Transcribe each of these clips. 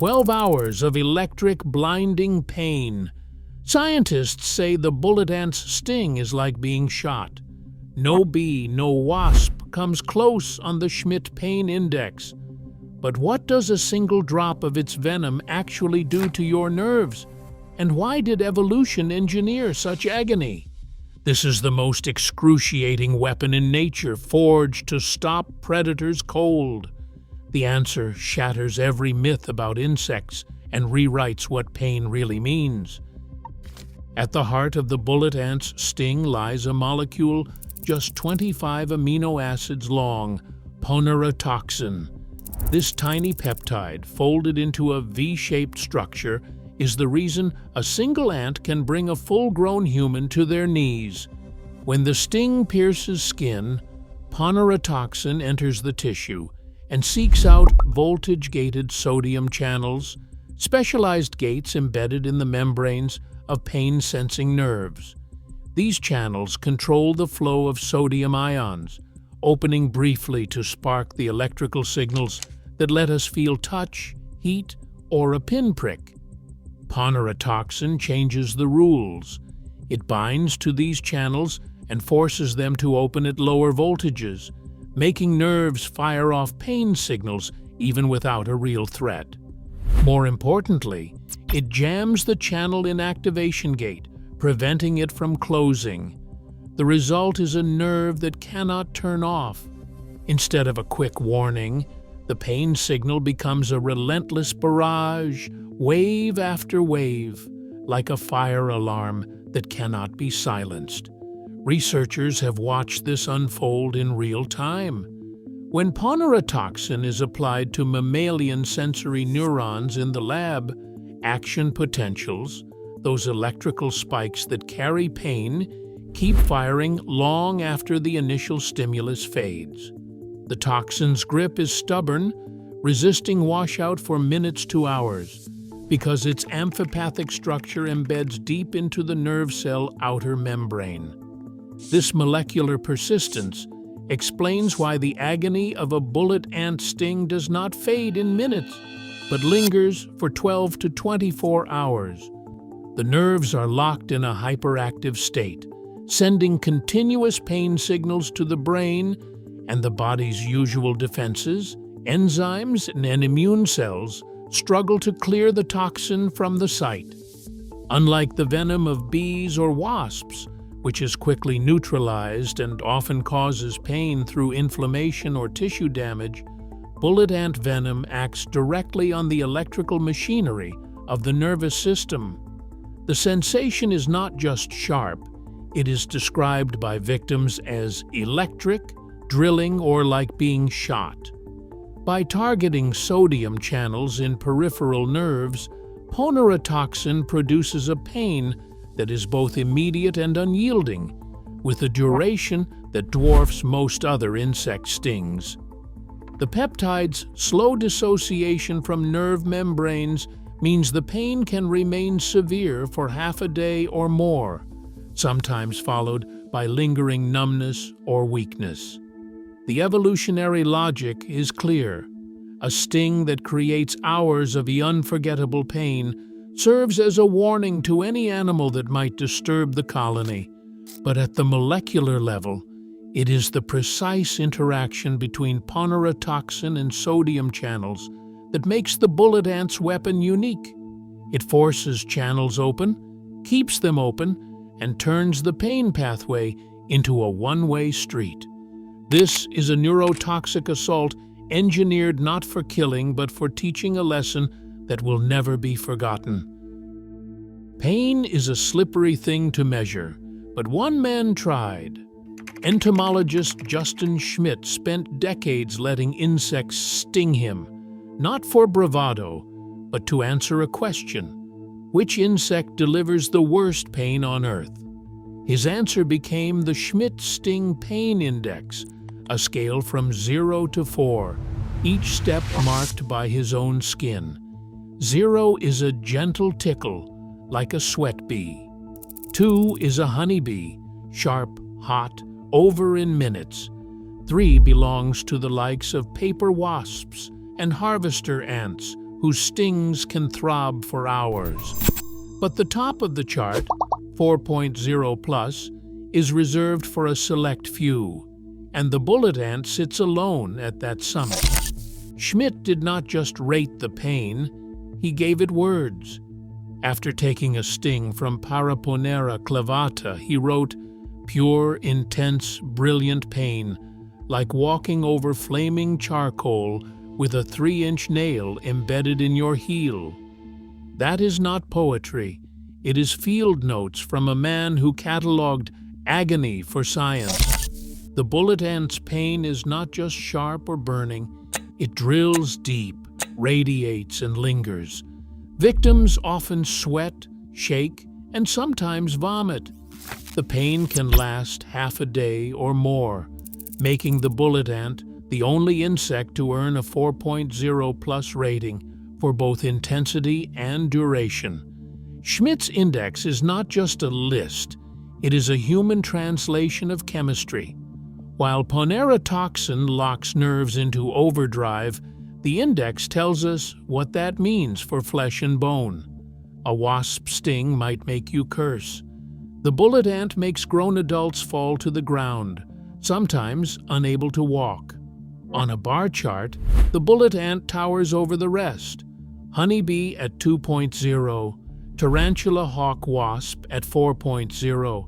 12 hours of electric, blinding pain. Scientists say the bullet ant's sting is like being shot. No bee, no wasp comes close on the Schmidt Pain Index. But what does a single drop of its venom actually do to your nerves? And why did evolution engineer such agony? This is the most excruciating weapon in nature, forged to stop predators cold. The answer shatters every myth about insects and rewrites what pain really means. At the heart of the bullet ant's sting lies a molecule just 25 amino acids long, ponerotoxin. This tiny peptide, folded into a V-shaped structure, is the reason a single ant can bring a full-grown human to their knees. When the sting pierces skin, ponerotoxin enters the tissue and seeks out voltage-gated sodium channels, specialized gates embedded in the membranes of pain-sensing nerves. These channels control the flow of sodium ions, opening briefly to spark the electrical signals that let us feel touch, heat, or a pinprick. Ponerotoxin changes the rules. It binds to these channels and forces them to open at lower voltages, making nerves fire off pain signals even without a real threat. More importantly, it jams the channel inactivation gate, preventing it from closing. The result is a nerve that cannot turn off. Instead of a quick warning, the pain signal becomes a relentless barrage, wave after wave, like a fire alarm that cannot be silenced. Researchers have watched this unfold in real time. When ponerotoxin is applied to mammalian sensory neurons in the lab, action potentials, those electrical spikes that carry pain, keep firing long after the initial stimulus fades. The toxin's grip is stubborn, resisting washout for minutes to hours, because its amphipathic structure embeds deep into the nerve cell outer membrane. This molecular persistence explains why the agony of a bullet ant sting does not fade in minutes, but lingers for 12 to 24 hours. The nerves are locked in a hyperactive state, sending continuous pain signals to the brain, and the body's usual defenses, enzymes and immune cells, struggle to clear the toxin from the site. Unlike the venom of bees or wasps, which is quickly neutralized and often causes pain through inflammation or tissue damage, bullet ant venom acts directly on the electrical machinery of the nervous system. The sensation is not just sharp, it is described by victims as electric, drilling, or like being shot. By targeting sodium channels in peripheral nerves, ponerotoxin produces a pain that is both immediate and unyielding, with a duration that dwarfs most other insect stings. The peptide's slow dissociation from nerve membranes means the pain can remain severe for half a day or more, sometimes followed by lingering numbness or weakness. The evolutionary logic is clear. A sting that creates hours of the unforgettable pain serves as a warning to any animal that might disturb the colony. But at the molecular level, it is the precise interaction between ponerotoxin and sodium channels that makes the bullet ant's weapon unique. It forces channels open, keeps them open, and turns the pain pathway into a one-way street. This is a neurotoxic assault engineered not for killing but for teaching a lesson that will never be forgotten. Pain is a slippery thing to measure, but one man tried. Entomologist Justin Schmidt spent decades letting insects sting him, not for bravado, but to answer a question: which insect delivers the worst pain on Earth? His answer became the Schmidt Sting Pain Index, a scale from 0 to 4, each step marked by his own skin. 0 is a gentle tickle, like a sweat bee. 2 is a honeybee, sharp, hot, over in minutes. 3 belongs to the likes of paper wasps and harvester ants, whose stings can throb for hours. But the top of the chart, 4.0 plus, is reserved for a select few, and the bullet ant sits alone at that summit. Schmidt did not just rate the pain, he gave it words. After taking a sting from Paraponera clavata, he wrote, "Pure, intense, brilliant pain, like walking over flaming charcoal with a 3-inch nail embedded in your heel." That is not poetry. It is field notes from a man who catalogued agony for science. The bullet ant's pain is not just sharp or burning. It drills deep, radiates, and lingers. Victims often sweat, shake, and sometimes vomit. The pain can last half a day or more, making the bullet ant the only insect to earn a 4.0 plus rating for both intensity and duration. Schmidt's index is not just a list, it is a human translation of chemistry. While Ponera toxin locks nerves into overdrive, the index tells us what that means for flesh and bone. A wasp sting might make you curse. The bullet ant makes grown adults fall to the ground, sometimes unable to walk. On a bar chart, the bullet ant towers over the rest. Honeybee at 2.0, tarantula hawk wasp at 4.0,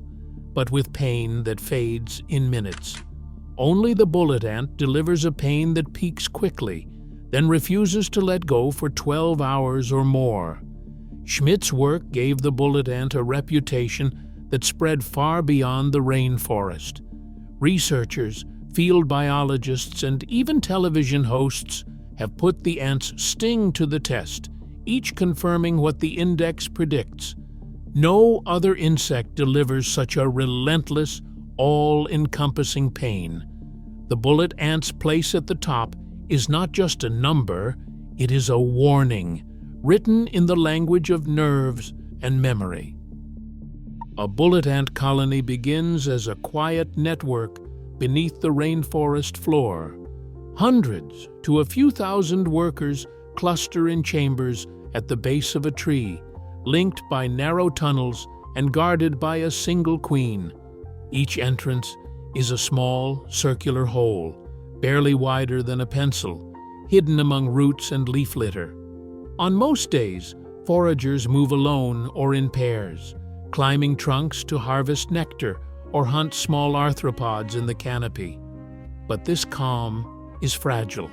but with pain that fades in minutes. Only the bullet ant delivers a pain that peaks quickly, then refuses to let go for 12 hours or more. Schmidt's work gave the bullet ant a reputation that spread far beyond the rainforest. Researchers, field biologists, and even television hosts have put the ant's sting to the test, each confirming what the index predicts. No other insect delivers such a relentless, all-encompassing pain. The bullet ant's place at the top is not just a number, it is a warning, written in the language of nerves and memory. A bullet ant colony begins as a quiet network beneath the rainforest floor. Hundreds to a few thousand workers cluster in chambers at the base of a tree, linked by narrow tunnels and guarded by a single queen. Each entrance is a small, circular hole, barely wider than a pencil, hidden among roots and leaf litter. On most days, foragers move alone or in pairs, climbing trunks to harvest nectar or hunt small arthropods in the canopy. But this calm is fragile.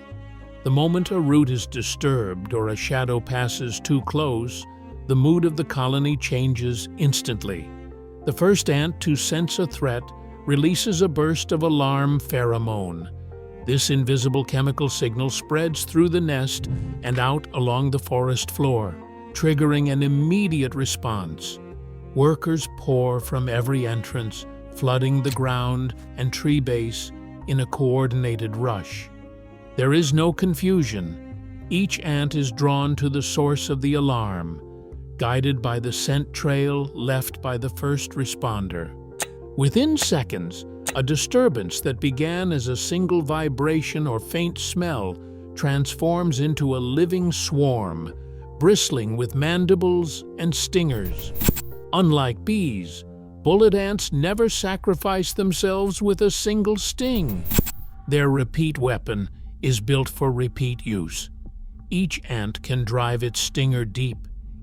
The moment a root is disturbed or a shadow passes too close, the mood of the colony changes instantly. The first ant to sense a threat releases a burst of alarm pheromone. This invisible chemical signal spreads through the nest and out along the forest floor, triggering an immediate response. Workers pour from every entrance, flooding the ground and tree base in a coordinated rush. There is no confusion. Each ant is drawn to the source of the alarm, guided by the scent trail left by the first responder. Within seconds, a disturbance that began as a single vibration or faint smell transforms into a living swarm, bristling with mandibles and stingers. Unlike bees, bullet ants never sacrifice themselves with a single sting. Their repeat weapon is built for repeat use. Each ant can drive its stinger deep,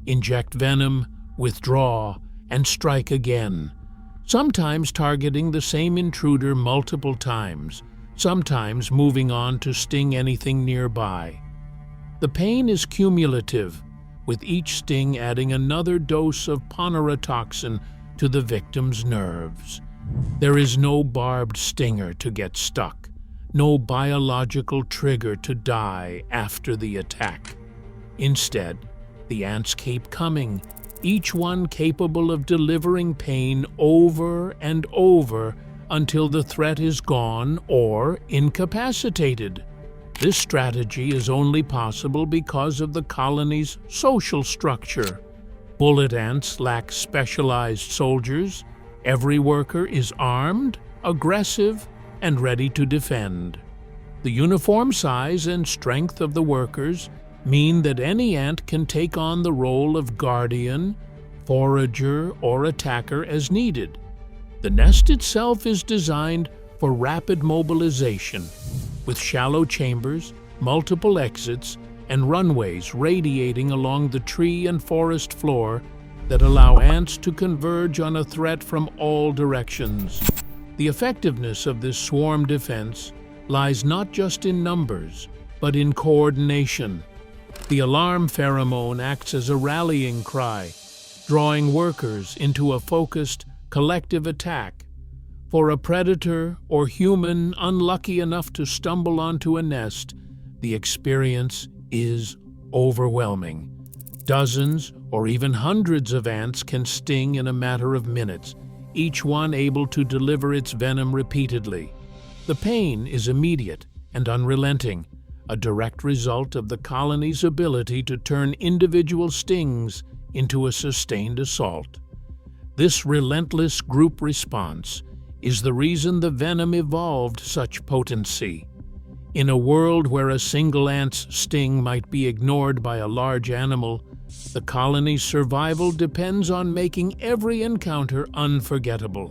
inject venom, withdraw, and strike again, sometimes targeting the same intruder multiple times, sometimes moving on to sting anything nearby. The pain is cumulative, with each sting adding another dose of Ponera toxin to the victim's nerves. There is no barbed stinger to get stuck, no biological trigger to die after the attack. Instead, the ants keep coming, each one capable of delivering pain over and over until the threat is gone or incapacitated. This strategy is only possible because of the colony's social structure. Bullet ants lack specialized soldiers. Every worker is armed, aggressive, and ready to defend. The uniform size and strength of the workers mean that any ant can take on the role of guardian, forager, or attacker as needed. The nest itself is designed for rapid mobilization, with shallow chambers, multiple exits, and runways radiating along the tree and forest floor that allow ants to converge on a threat from all directions. The effectiveness of this swarm defense lies not just in numbers, but in coordination. The alarm pheromone acts as a rallying cry, drawing workers into a focused, collective attack. For a predator or human unlucky enough to stumble onto a nest, the experience is overwhelming. Dozens or even hundreds of ants can sting in a matter of minutes, each one able to deliver its venom repeatedly. The pain is immediate and unrelenting, a direct result of the colony's ability to turn individual stings into a sustained assault. This relentless group response is the reason the venom evolved such potency. In a world where a single ant's sting might be ignored by a large animal, the colony's survival depends on making every encounter unforgettable.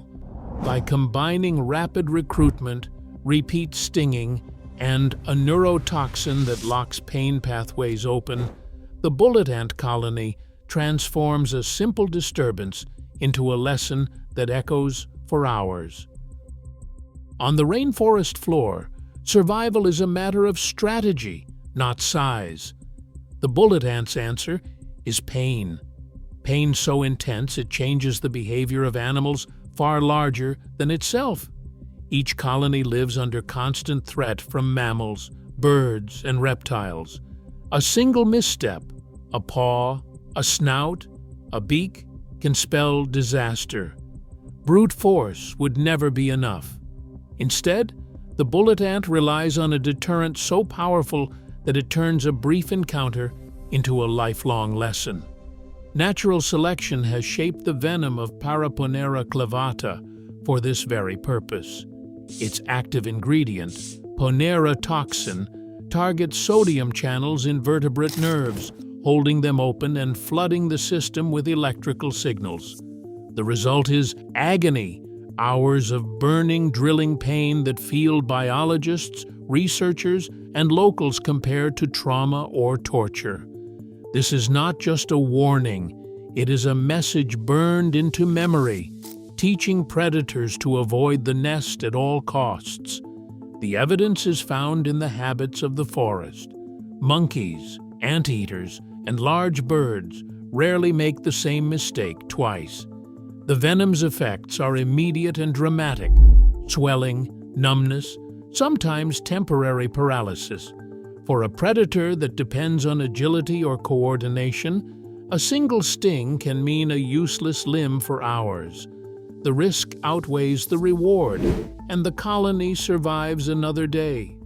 By combining rapid recruitment, repeat stinging, and a neurotoxin that locks pain pathways open, the bullet ant colony transforms a simple disturbance into a lesson that echoes for hours. On the rainforest floor, survival is a matter of strategy, not size. The bullet ant's answer is pain. Pain so intense it changes the behavior of animals far larger than itself. Each colony lives under constant threat from mammals, birds, and reptiles. A single misstep, a paw, a snout, a beak, can spell disaster. Brute force would never be enough. Instead, the bullet ant relies on a deterrent so powerful that it turns a brief encounter into a lifelong lesson. Natural selection has shaped the venom of Paraponera clavata for this very purpose. Its active ingredient, Ponera toxin, targets sodium channels in vertebrate nerves, holding them open and flooding the system with electrical signals. The result is agony, hours of burning, drilling pain that field biologists, researchers, and locals compare to trauma or torture. This is not just a warning, it is a message burned into memory, teaching predators to avoid the nest at all costs. The evidence is found in the habits of the forest. Monkeys, anteaters, and large birds rarely make the same mistake twice. The venom's effects are immediate and dramatic: swelling, numbness, sometimes temporary paralysis. For a predator that depends on agility or coordination, a single sting can mean a useless limb for hours. The risk outweighs the reward, and the colony survives another day.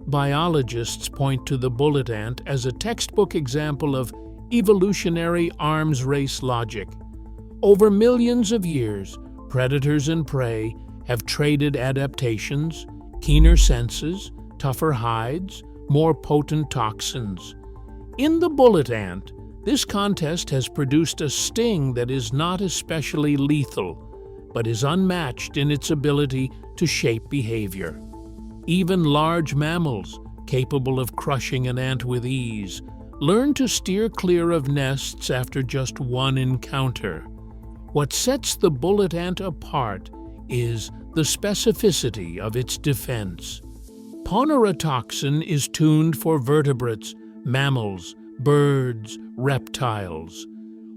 Biologists point to the bullet ant as a textbook example of evolutionary arms race logic. Over millions of years, predators and prey have traded adaptations, keener senses, tougher hides, more potent toxins. In the bullet ant, this contest has produced a sting that is not especially lethal, but is unmatched in its ability to shape behavior. Even large mammals, capable of crushing an ant with ease, learn to steer clear of nests after just one encounter. What sets the bullet ant apart is the specificity of its defense. Ponera toxin is tuned for vertebrates, mammals, birds, reptiles.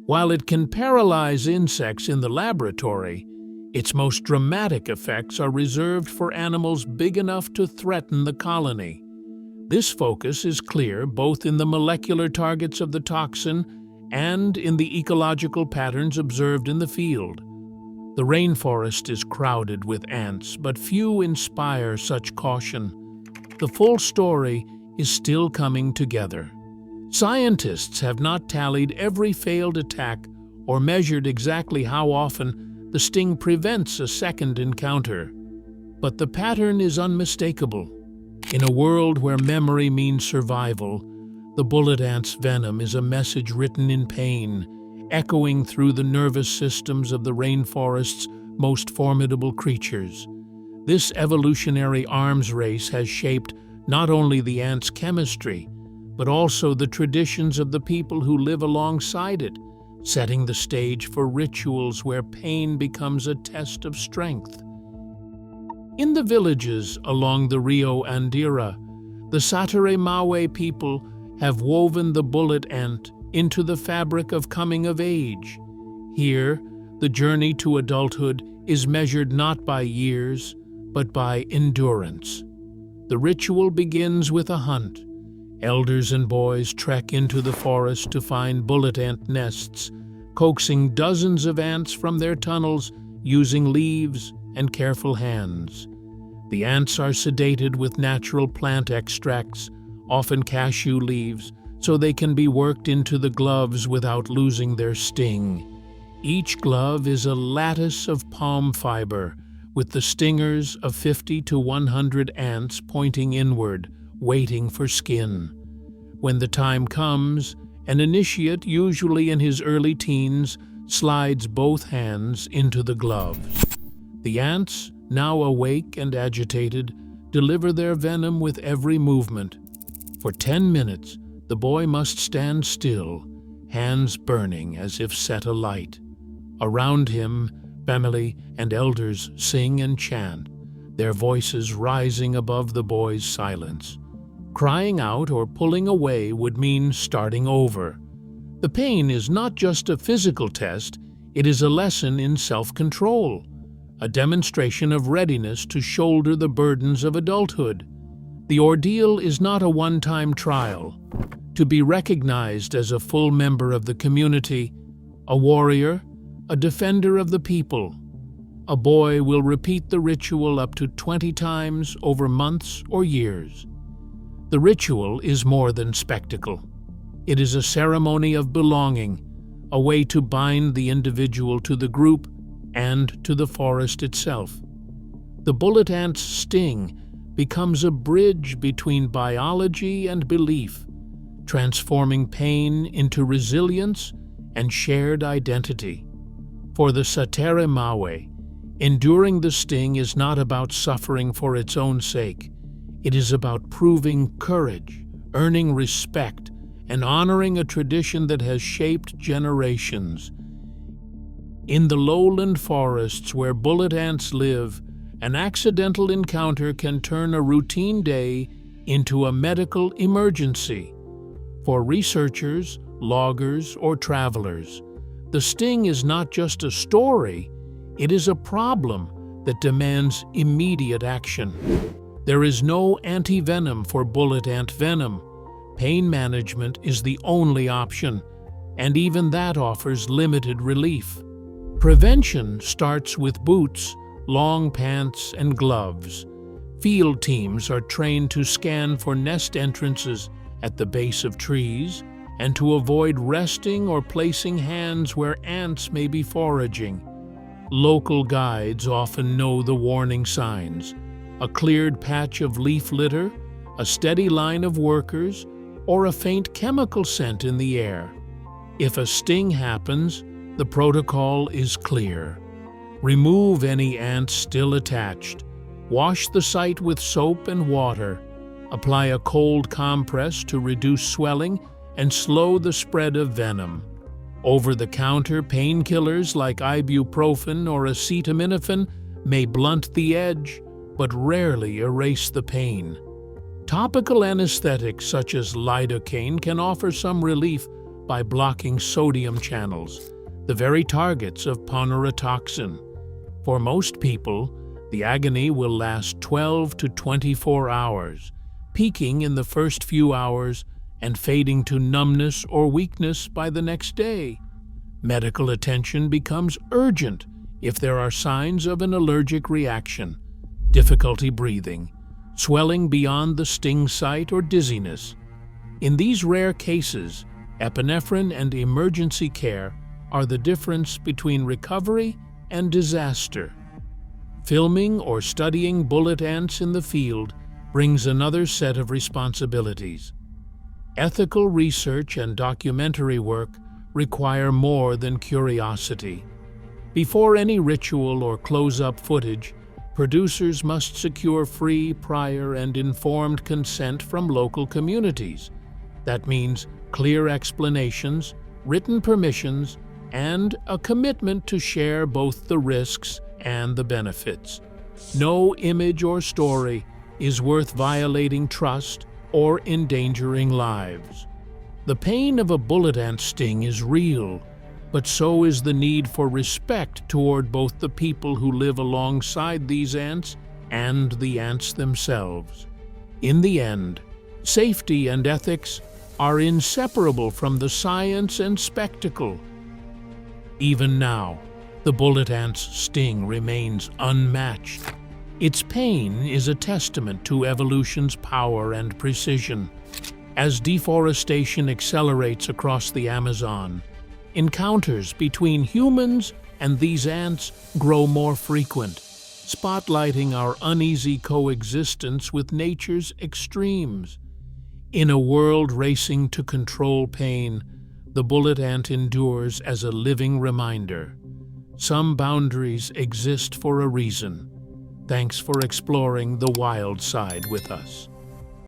While it can paralyze insects in the laboratory, its most dramatic effects are reserved for animals big enough to threaten the colony. This focus is clear both in the molecular targets of the toxin and in the ecological patterns observed in the field. The rainforest is crowded with ants, but few inspire such caution. The full story is still coming together. Scientists have not tallied every failed attack or measured exactly how often the sting prevents a second encounter. But the pattern is unmistakable. In a world where memory means survival, The bullet ant's venom is a message written in pain, echoing through the nervous systems of the rainforest's most formidable creatures. This evolutionary arms race has shaped not only the ant's chemistry, but also the traditions of the people who live alongside it, setting the stage for rituals where pain becomes a test of strength. In the villages along the Rio Andira, the Sateremawe people have woven the bullet ant into the fabric of coming of age. Here, the journey to adulthood is measured not by years, but by endurance. The ritual begins with a hunt. Elders and boys trek into the forest to find bullet ant nests, coaxing dozens of ants from their tunnels using leaves and careful hands. The ants are sedated with natural plant extracts, often cashew leaves, so they can be worked into the gloves without losing their sting. Each glove is a lattice of palm fiber, with the stingers of 50 to 100 ants pointing inward, waiting for skin. When the time comes, an initiate, usually in his early teens, slides both hands into the gloves. The ants, now awake and agitated, deliver their venom with every movement. For 10 minutes, the boy must stand still, hands burning as if set alight. Around him, family and elders sing and chant, their voices rising above the boy's silence. Crying out or pulling away would mean starting over. The pain is not just a physical test, it is a lesson in self-control, a demonstration of readiness to shoulder the burdens of adulthood. The ordeal is not a one-time trial. To be recognized as a full member of the community, a warrior, a defender of the people, a boy will repeat the ritual up to 20 times over months or years. The ritual is more than spectacle. It is a ceremony of belonging, a way to bind the individual to the group and to the forest itself. The bullet ant's sting becomes a bridge between biology and belief, transforming pain into resilience and shared identity. For the Sateremawe, enduring the sting is not about suffering for its own sake. It is about proving courage, earning respect, and honoring a tradition that has shaped generations. In the lowland forests where bullet ants live, an accidental encounter can turn a routine day into a medical emergency. For researchers, loggers, or travelers, the sting is not just a story, it is a problem that demands immediate action. There is no anti-venom for bullet ant venom. Pain management is the only option, and even that offers limited relief. Prevention starts with boots, long pants, and gloves. Field teams are trained to scan for nest entrances at the base of trees and to avoid resting or placing hands where ants may be foraging. Local guides often know the warning signs: a cleared patch of leaf litter, a steady line of workers, or a faint chemical scent in the air. If a sting happens, the protocol is clear. Remove any ants still attached. Wash the site with soap and water. Apply a cold compress to reduce swelling and slow the spread of venom. Over-the-counter painkillers like ibuprofen or acetaminophen may blunt the edge, but rarely erase the pain. Topical anesthetics such as lidocaine can offer some relief by blocking sodium channels, the very targets of ponerotoxin. For most people, the agony will last 12 to 24 hours, peaking in the first few hours and fading to numbness or weakness by the next day. Medical attention becomes urgent if there are signs of an allergic reaction, difficulty breathing, swelling beyond the sting site, or dizziness. In these rare cases, epinephrine and emergency care are the difference between recovery and disaster. Filming or studying bullet ants in the field brings another set of responsibilities. Ethical research and documentary work require more than curiosity. Before any ritual or close-up footage, producers must secure free, prior, and informed consent from local communities. That means clear explanations, written permissions, and a commitment to share both the risks and the benefits. No image or story is worth violating trust or endangering lives. The pain of a bullet ant sting is real, but so is the need for respect toward both the people who live alongside these ants and the ants themselves. In the end, safety and ethics are inseparable from the science and spectacle. Even now, the bullet ant's sting remains unmatched. Its pain is a testament to evolution's power and precision. As deforestation accelerates across the Amazon, encounters between humans and these ants grow more frequent, spotlighting our uneasy coexistence with nature's extremes. In a world racing to control pain, the bullet ant endures as a living reminder. Some boundaries exist for a reason. Thanks for exploring the wild side with us.